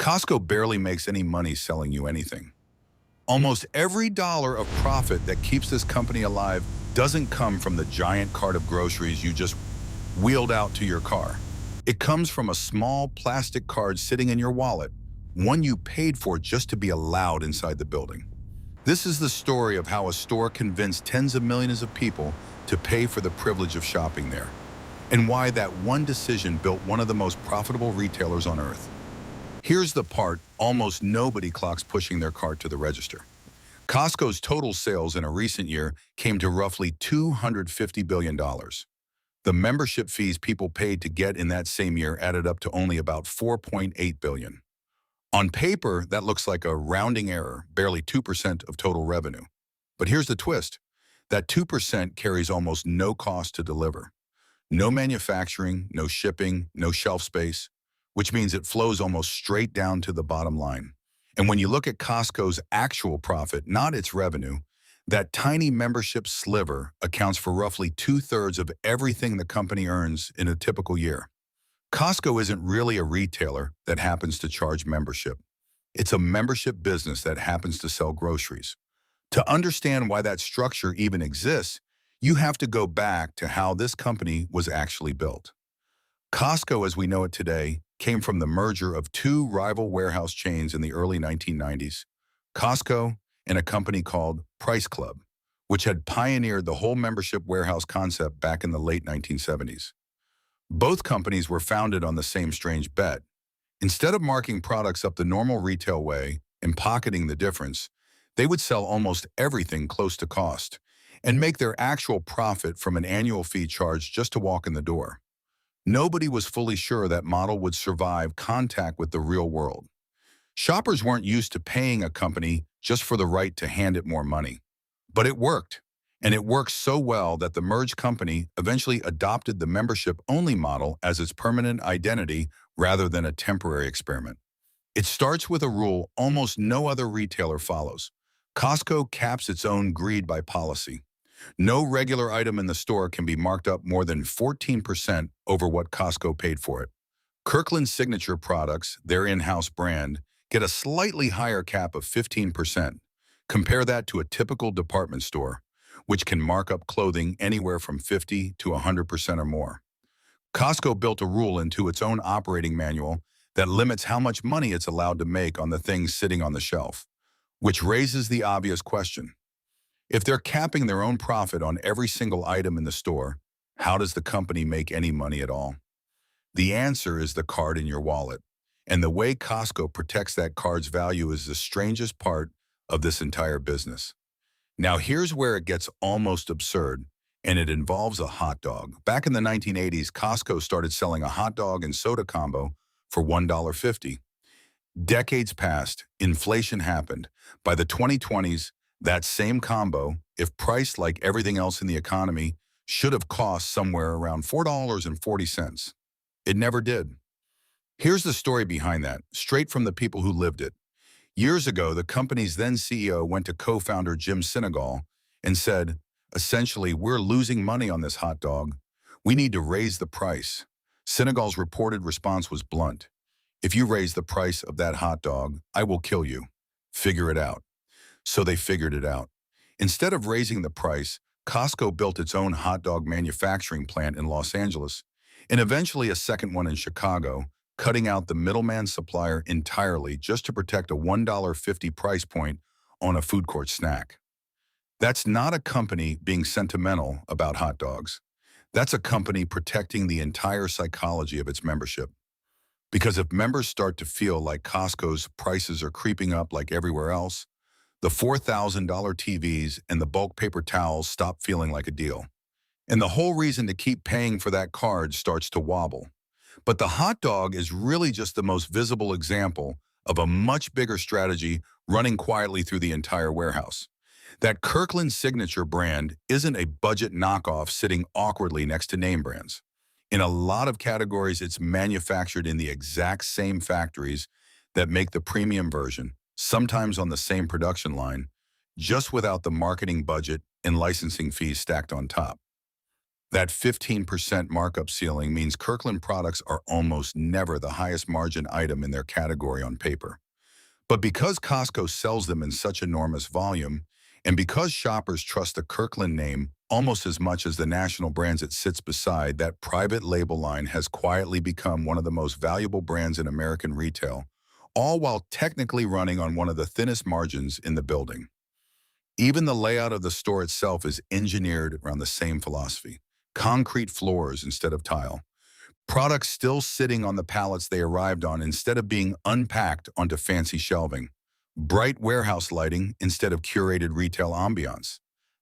Costco barely makes any money selling you anything. Almost every dollar of profit that keeps this company alive doesn't come from the giant cart of groceries you just wheeled out to your car. It comes from a small plastic card sitting in your wallet, one you paid for just to be allowed inside the building. This is the story of how a store convinced tens of millions of people to pay for the privilege of shopping there, and why that one decision built one of the most profitable retailers on earth. Here's the part almost nobody clocks pushing their cart to the register. Costco's total sales in a recent year came to roughly $250 billion. The membership fees people paid to get in that same year added up to only about $4.8 billion. On paper, that looks like a rounding error, barely 2% of total revenue. But here's the twist. That 2% carries almost no cost to deliver. No manufacturing, no shipping, no shelf space, which means it flows almost straight down to the bottom line. And when you look at Costco's actual profit, not its revenue, that tiny membership sliver accounts for roughly 2/3 of everything the company earns in a typical year. Costco isn't really a retailer that happens to charge membership. It's a membership business that happens to sell groceries. To understand why that structure even exists, you have to go back to how this company was actually built. Costco, as we know it today, came from the merger of two rival warehouse chains in the early 1990s, Costco and a company called Price Club, which had pioneered the whole membership warehouse concept back in the late 1970s. Both companies were founded on the same strange bet. Instead of marking products up the normal retail way and pocketing the difference, they would sell almost everything close to cost and make their actual profit from an annual fee charged just to walk in the door. Nobody was fully sure that model would survive contact with the real world. Shoppers weren't used to paying a company just for the right to hand it more money. But it worked, and it worked so well that the merged company eventually adopted the membership-only model as its permanent identity rather than a temporary experiment. It starts with a rule almost no other retailer follows. Costco caps its own greed by policy. No regular item in the store can be marked up more than 14% over what Costco paid for it. Kirkland Signature products, their in-house brand, get a slightly higher cap of 15%. Compare that to a typical department store, which can mark up clothing anywhere from 50 to 100% or more. Costco built a rule into its own operating manual that limits how much money it's allowed to make on the things sitting on the shelf, which raises the obvious question. If they're capping their own profit on every single item in the store, how does the company make any money at all? The answer is the card in your wallet. And the way Costco protects that card's value is the strangest part of this entire business. Now here's where it gets almost absurd, and it involves a hot dog. Back in the 1980s, Costco started selling a hot dog and soda combo for $1.50. Decades passed, inflation happened. By the 2020s, that same combo, if priced like everything else in the economy, should have cost somewhere around $4.40. It never did. Here's the story behind that, straight from the people who lived it. Years ago, the company's then CEO went to co-founder Jim Sinegal and said, essentially, we're losing money on this hot dog. We need to raise the price. Sinegal's reported response was blunt. If you raise the price of that hot dog, I will kill you. Figure it out. So they figured it out. Instead of raising the price, Costco built its own hot dog manufacturing plant in Los Angeles, and eventually a second one in Chicago, cutting out the middleman supplier entirely just to protect a $1.50 price point on a food court snack. That's not a company being sentimental about hot dogs. That's a company protecting the entire psychology of its membership. Because if members start to feel like Costco's prices are creeping up like everywhere else, the $4,000 TVs and the bulk paper towels stop feeling like a deal. And the whole reason to keep paying for that card starts to wobble. But the hot dog is really just the most visible example of a much bigger strategy running quietly through the entire warehouse. That Kirkland Signature brand isn't a budget knockoff sitting awkwardly next to name brands. In a lot of categories, it's manufactured in the exact same factories that make the premium version, sometimes on the same production line, just without the marketing budget and licensing fees stacked on top. That 15% markup ceiling means Kirkland products are almost never the highest margin item in their category on paper. But because Costco sells them in such enormous volume, and because shoppers trust the Kirkland name almost as much as the national brands it sits beside, that private label line has quietly become one of the most valuable brands in American retail, all while technically running on one of the thinnest margins in the building. Even the layout of the store itself is engineered around the same philosophy: concrete floors instead of tile. Products still sitting on the pallets they arrived on instead of being unpacked onto fancy shelving. Bright warehouse lighting instead of curated retail ambiance.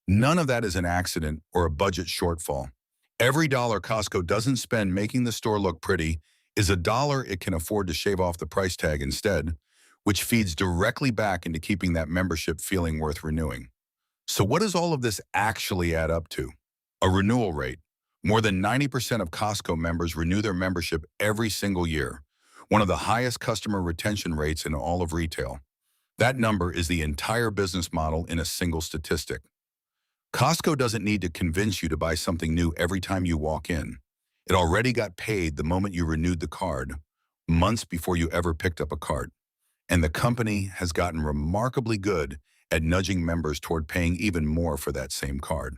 None of that is an accident or a budget shortfall. Every dollar Costco doesn't spend making the store look pretty is a dollar it can afford to shave off the price tag instead, which feeds directly back into keeping that membership feeling worth renewing. So what does all of this actually add up to? A renewal rate. More than 90% of Costco members renew their membership every single year, one of the highest customer retention rates in all of retail. That number is the entire business model in a single statistic. Costco doesn't need to convince you to buy something new every time you walk in. It already got paid the moment you renewed the card, months before you ever picked up a cart. And the company has gotten remarkably good at nudging members toward paying even more for that same card.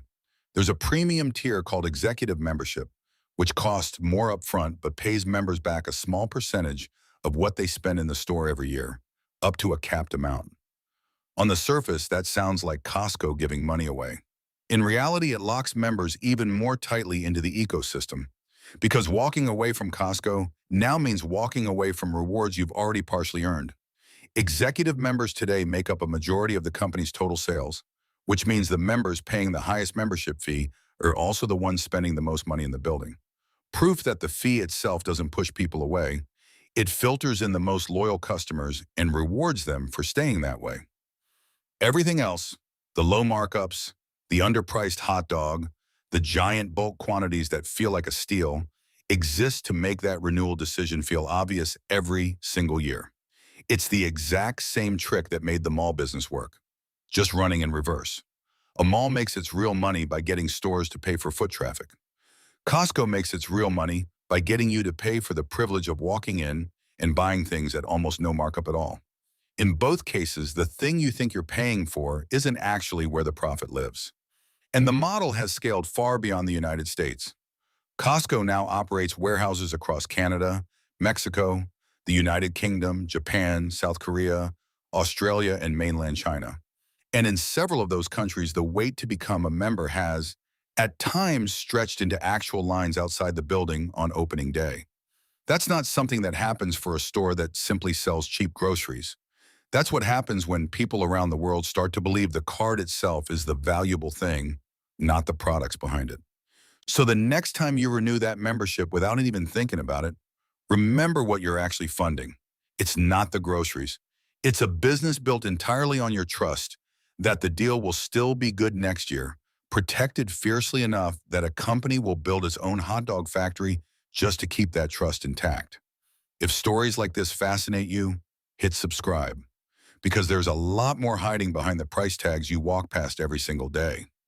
There's a premium tier called Executive Membership, which costs more upfront but pays members back a small percentage of what they spend in the store every year, up to a capped amount. On the surface, that sounds like Costco giving money away. In reality, it locks members even more tightly into the ecosystem, because walking away from Costco now means walking away from rewards you've already partially earned. Executive members today make up a majority of the company's total sales, which means the members paying the highest membership fee are also the ones spending the most money in the building. Proof that the fee itself doesn't push people away. It filters in the most loyal customers and rewards them for staying that way. Everything else, the low markups, the underpriced hot dog, the giant bulk quantities that feel like a steal, exist to make that renewal decision feel obvious every single year. It's the exact same trick that made the mall business work, just running in reverse. A mall makes its real money by getting stores to pay for foot traffic. Costco makes its real money by getting you to pay for the privilege of walking in and buying things at almost no markup at all. In both cases, the thing you think you're paying for isn't actually where the profit lives. And the model has scaled far beyond the United States. Costco now operates warehouses across Canada, Mexico, the United Kingdom, Japan, South Korea, Australia, and mainland China. And in several of those countries, the wait to become a member has, at times, stretched into actual lines outside the building on opening day. That's not something that happens for a store that simply sells cheap groceries. That's what happens when people around the world start to believe the card itself is the valuable thing, not the products behind it. So the next time you renew that membership without even thinking about it, remember what you're actually funding. It's not the groceries. It's a business built entirely on your trust that the deal will still be good next year, protected fiercely enough that a company will build its own hot dog factory just to keep that trust intact. If stories like this fascinate you, hit subscribe, because there's a lot more hiding behind the price tags you walk past every single day.